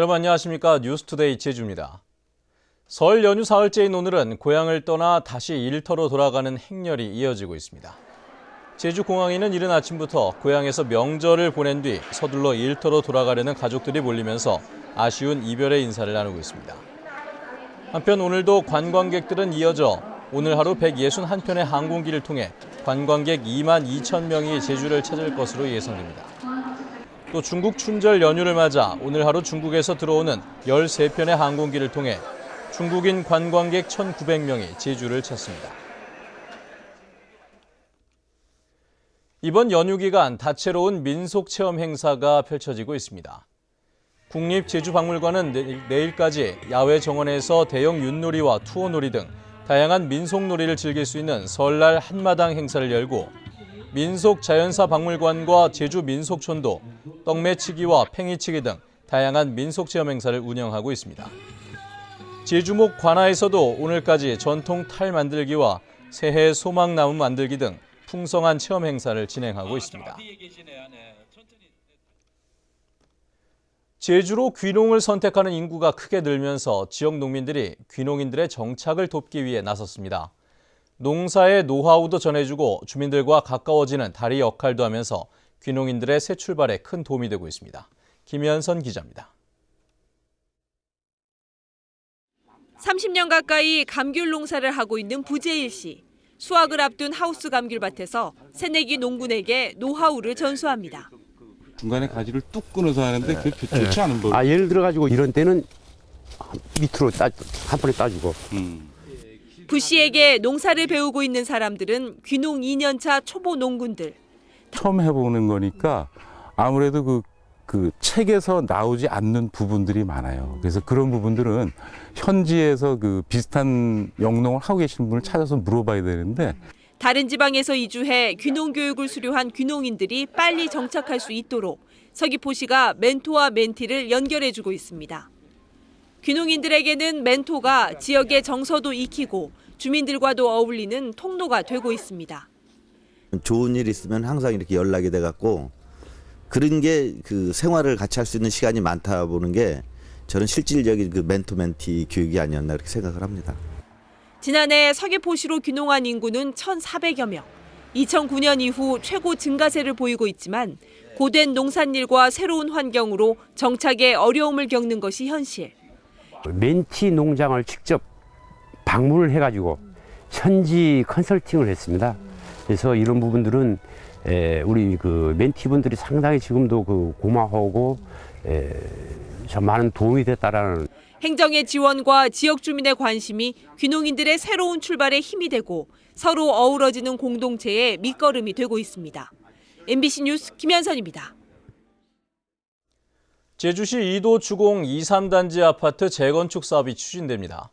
여러분 안녕하십니까? 뉴스투데이 제주입니다. 설 연휴 사흘째인 오늘은 고향을 떠나 다시 일터로 돌아가는 행렬이 이어지고 있습니다. 제주공항에는 이른 아침부터 고향에서 명절을 보낸 뒤 서둘러 일터로 돌아가려는 가족들이 몰리면서 아쉬운 이별의 인사를 나누고 있습니다. 한편 오늘도 관광객들은 이어져 오늘 하루 161편의 항공기를 통해 관광객 2만 2천 명이 제주를 찾을 것으로 예상됩니다. 또 중국 춘절 연휴를 맞아 오늘 하루 중국에서 들어오는 13편의 항공기를 통해 중국인 관광객 1,900명이 제주를 찾습니다. 이번 연휴 기간 다채로운 민속 체험 행사가 펼쳐지고 있습니다. 국립제주박물관은 내일까지 야외 정원에서 대형 윷놀이와 투어놀이 등 다양한 민속놀이를 즐길 수 있는 설날 한마당 행사를 열고 민속자연사박물관과 제주민속촌도 떡매치기와 팽이치기 등 다양한 민속체험 행사를 운영하고 있습니다. 제주목 관아에서도 오늘까지 전통 탈 만들기와 새해 소망나무 만들기 등 풍성한 체험 행사를 진행하고 있습니다. 제주로 귀농을 선택하는 인구가 크게 늘면서 지역 농민들이 귀농인들의 정착을 돕기 위해 나섰습니다. 농사의 노하우도 전해주고 주민들과 가까워지는 다리 역할도 하면서 귀농인들의 새 출발에 큰 도움이 되고 있습니다. 김현선 기자입니다. 30년 가까이 감귤 농사를 하고 있는 부재일 씨. 수확을 앞둔 하우스 감귤밭에서 새내기 농군에게 노하우를 전수합니다. 중간에 가지를 뚝 끊어서 하는데 그게 좋지 않은 법. 예를 들어가지고 이런 때는 밑으로 한 번에 따주고. 부 씨에게 농사를 배우고 있는 사람들은 귀농 2년차 초보 농군들. 처음 해보는 거니까 아무래도 그 책에서 나오지 않는 부분들이 많아요. 그래서 그런 부분들은 현지에서 그 비슷한 영농을 하고 계신 분을 찾아서 물어봐야 되는데 다른 지방에서 이주해 귀농 교육을 수료한 귀농인들이 빨리 정착할 수 있도록 서귀포시가 멘토와 멘티를 연결해주고 있습니다. 귀농인들에게는 멘토가 지역의 정서도 익히고 주민들과도 어울리는 통로가 되고 있습니다. 좋은 일 있으면 항상 이렇게 연락이 돼갖고 그런 게 그 생활을 같이 할 수 있는 시간이 많다 보는 게 저는 실질적인 그 멘토 멘티 교육이 아니었나 그렇게 생각을 합니다. 지난해 서귀포시로 귀농한 인구는 1,400여 명. 2009년 이후 최고 증가세를 보이고 있지만 고된 농산일과 새로운 환경으로 정착에 어려움을 겪는 것이 현실. 멘티 농장을 직접 방문을 해가지고 현지 컨설팅을 했습니다. 그래서 이런 부분들은 우리 그 멘티분들이 상당히 지금도 그 고마워하고 참 많은 도움이 됐다라는. 행정의 지원과 지역 주민의 관심이 귀농인들의 새로운 출발에 힘이 되고 서로 어우러지는 공동체의 밑거름이 되고 있습니다. MBC 뉴스 김현선입니다. 제주시 이도 주공 2, 3단지 아파트 재건축 사업이 추진됩니다.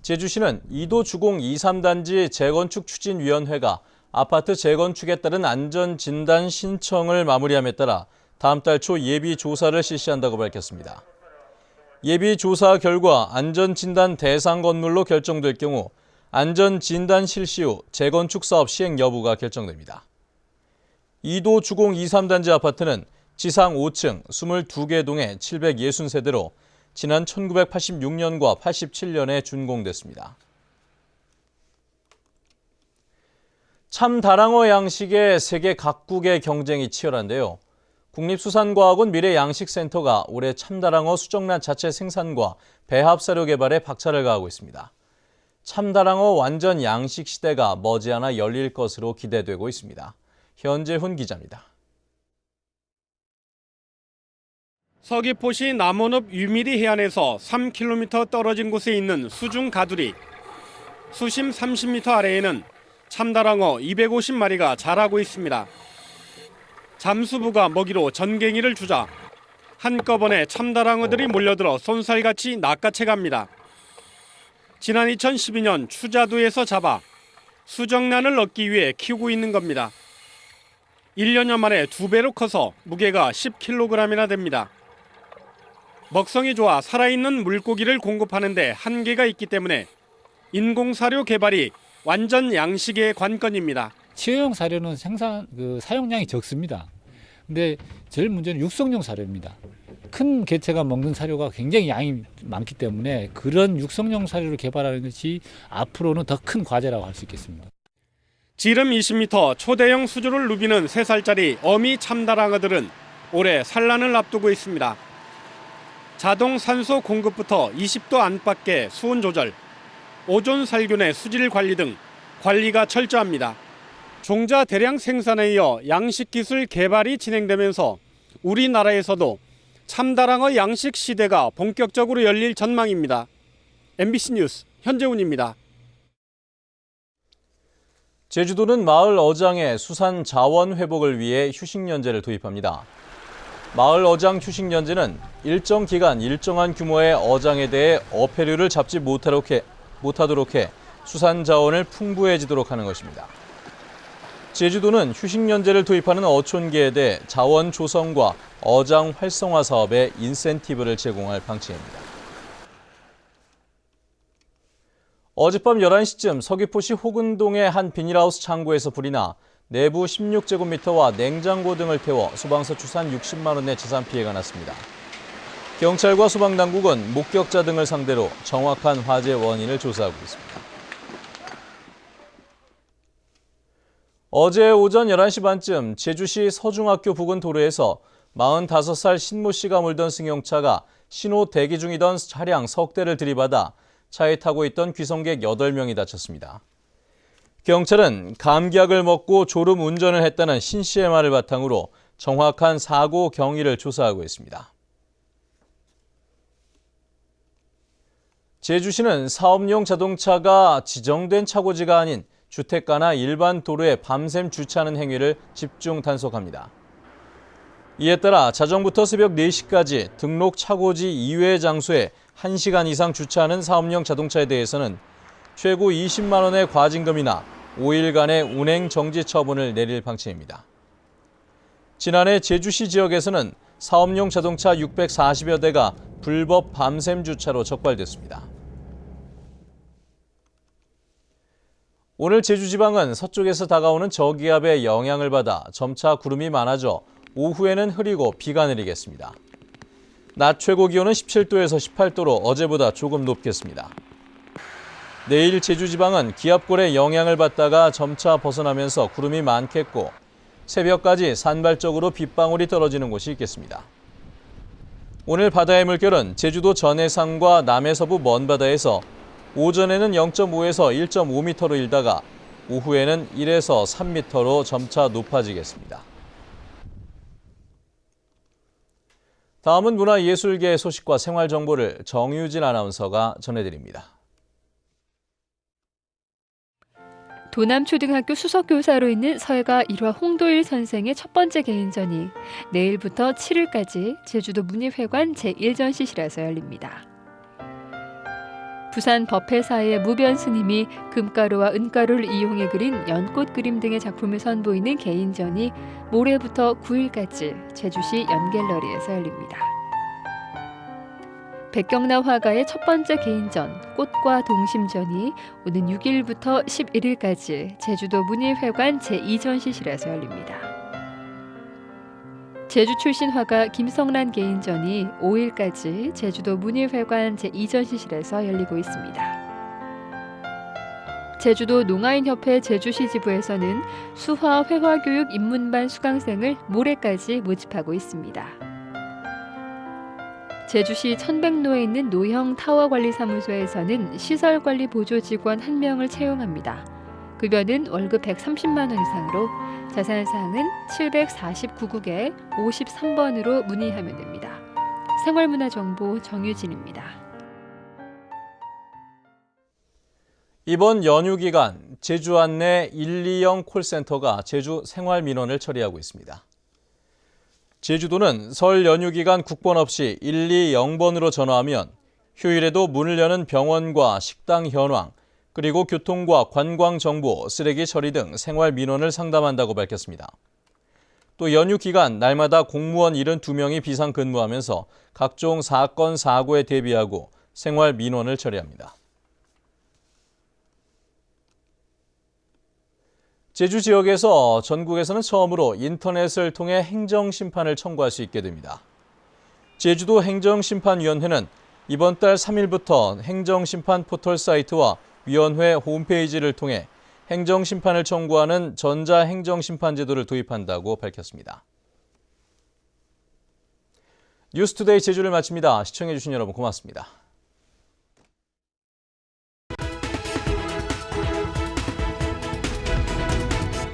제주시는 이도 주공 2, 3단지 재건축 추진위원회가 아파트 재건축에 따른 안전진단 신청을 마무리함에 따라 다음 달 초 예비조사를 실시한다고 밝혔습니다. 예비조사 결과 안전진단 대상 건물로 결정될 경우 안전진단 실시 후 재건축 사업 시행 여부가 결정됩니다. 이도 주공 2, 3단지 아파트는 지상 5층 22개 동에 760세대로 지난 1986년과 87년에 준공됐습니다. 참다랑어 양식의 세계 각국의 경쟁이 치열한데요. 국립수산과학원 미래양식센터가 올해 참다랑어 수정란 자체 생산과 배합 사료 개발에 박차를 가하고 있습니다. 참다랑어 완전 양식 시대가 머지않아 열릴 것으로 기대되고 있습니다. 현재훈 기자입니다. 서귀포시 남원읍 유미리 해안에서 3km 떨어진 곳에 있는 수중 가두리. 수심 30m 아래에는 참다랑어 250마리가 자라고 있습니다. 잠수부가 먹이로 전갱이를 주자 한꺼번에 참다랑어들이 몰려들어 쏜살같이 낚아채갑니다. 지난 2012년 추자도에서 잡아 수정란을 얻기 위해 키우고 있는 겁니다. 1년여 만에 2배로 커서 무게가 10kg이나 됩니다. 먹성이 좋아 살아있는 물고기를 공급하는 데 한계가 있기 때문에 인공사료 개발이 완전 양식의 관건입니다. 치어용 사료는 사용량이 적습니다. 근데 제일 문제는 육성용 사료입니다. 큰 개체가 먹는 사료가 굉장히 양이 많기 때문에 그런 육성용 사료를 개발하는 것이 앞으로는 더 큰 과제라고 할 수 있겠습니다. 지름 20m 초대형 수조를 누비는 3살짜리 어미 참다랑어들은 올해 산란을 앞두고 있습니다. 자동 산소 공급부터 20도 안팎의 수온 조절, 오존 살균의 수질 관리 등 관리가 철저합니다. 종자 대량 생산에 이어 양식 기술 개발이 진행되면서 우리나라에서도 참다랑어 양식 시대가 본격적으로 열릴 전망입니다. MBC 뉴스 현재훈입니다. 제주도는 마을 어장의 수산 자원 회복을 위해 휴식연제를 도입합니다. 마을 어장 휴식연제는 일정 기간 일정한 규모의 어장에 대해 어패류를 잡지 못하도록 해 수산 자원을 풍부해지도록 하는 것입니다. 제주도는 휴식연제를 도입하는 어촌계에 대해 자원 조성과 어장 활성화 사업에 인센티브를 제공할 방침입니다. 어젯밤 11시쯤 서귀포시 호근동의 한 비닐하우스 창고에서 불이 나 내부 16제곱미터와 냉장고 등을 태워 소방서 추산 60만 원의 재산 피해가 났습니다. 경찰과 소방당국은 목격자 등을 상대로 정확한 화재 원인을 조사하고 있습니다. 어제 오전 11시 반쯤 제주시 서중학교 부근 도로에서 45살 신모 씨가 몰던 승용차가 신호 대기 중이던 차량 석 대를 들이받아 차에 타고 있던 귀성객 8명이 다쳤습니다. 경찰은 감기약을 먹고 졸음 운전을 했다는 신 씨의 말을 바탕으로 정확한 사고 경위를 조사하고 있습니다. 제주시는 사업용 자동차가 지정된 차고지가 아닌 주택가나 일반 도로에 밤샘 주차하는 행위를 집중 단속합니다. 이에 따라 자정부터 새벽 4시까지 등록 차고지 이외의 장소에 1시간 이상 주차하는 사업용 자동차에 대해서는 최고 20만 원의 과징금이나 5일간의 운행 정지 처분을 내릴 방침입니다. 지난해 제주시 지역에서는 사업용 자동차 640여 대가 불법 밤샘 주차로 적발됐습니다. 오늘 제주지방은 서쪽에서 다가오는 저기압의 영향을 받아 점차 구름이 많아져 오후에는 흐리고 비가 내리겠습니다. 낮 최고 기온은 17도에서 18도로 어제보다 조금 높겠습니다. 내일 제주지방은 기압골의 영향을 받다가 점차 벗어나면서 구름이 많겠고 새벽까지 산발적으로 빗방울이 떨어지는 곳이 있겠습니다. 오늘 바다의 물결은 제주도 전해상과 남해서부 먼바다에서 오전에는 0.5에서 1.5m로 일다가 오후에는 1에서 3m로 점차 높아지겠습니다. 다음은 문화예술계 소식과 생활정보를 정유진 아나운서가 전해드립니다. 도남초등학교 수석교사로 있는 서예가 1화 홍도일 선생의 첫 번째 개인전이 내일부터 7일까지 제주도 문예회관 제1전시실에서 열립니다. 부산 법회사의 무변 스님이 금가루와 은가루를 이용해 그린 연꽃 그림 등의 작품을 선보이는 개인전이 모레부터 9일까지 제주시 연갤러리에서 열립니다. 백경라 화가의 첫 번째 개인전 꽃과 동심전이 오는 6일부터 11일까지 제주도 문예회관 제2전시실에서 열립니다. 제주 출신 화가 김성란 개인전이 5일까지 제주도 문예회관 제2전시실에서 열리고 있습니다. 제주도 농아인협회 제주시 지부에서는 수화 회화교육 입문반 수강생을 모레까지 모집하고 있습니다. 제주시 천백로에 있는 노형 타워관리사무소에서는 시설관리 보조 직원 1명을 채용합니다. 급여는 월급 130만 원 이상으로 자세한사항은 749국에 53번으로 문의하면 됩니다. 생활문화정보 정유진입니다. 이번 연휴 기간 제주 안내 120 콜센터가 제주 생활민원을 처리하고 있습니다. 제주도는 설 연휴 기간 국번 없이 120번으로 전화하면 휴일에도 문을 여는 병원과 식당 현황, 그리고 교통과 관광 정보, 쓰레기 처리 등 생활 민원을 상담한다고 밝혔습니다. 또 연휴 기간 날마다 공무원 72명이 비상 근무하면서 각종 사건, 사고에 대비하고 생활 민원을 처리합니다. 제주 지역에서 전국에서는 처음으로 인터넷을 통해 행정심판을 청구할 수 있게 됩니다. 제주도 행정심판위원회는 이번 달 3일부터 행정심판 포털 사이트와 위원회 홈페이지를 통해 행정심판을 청구하는 전자행정심판제도를 도입한다고 밝혔습니다. 뉴스투데이 제주를 마칩니다. 시청해주신 여러분 고맙습니다.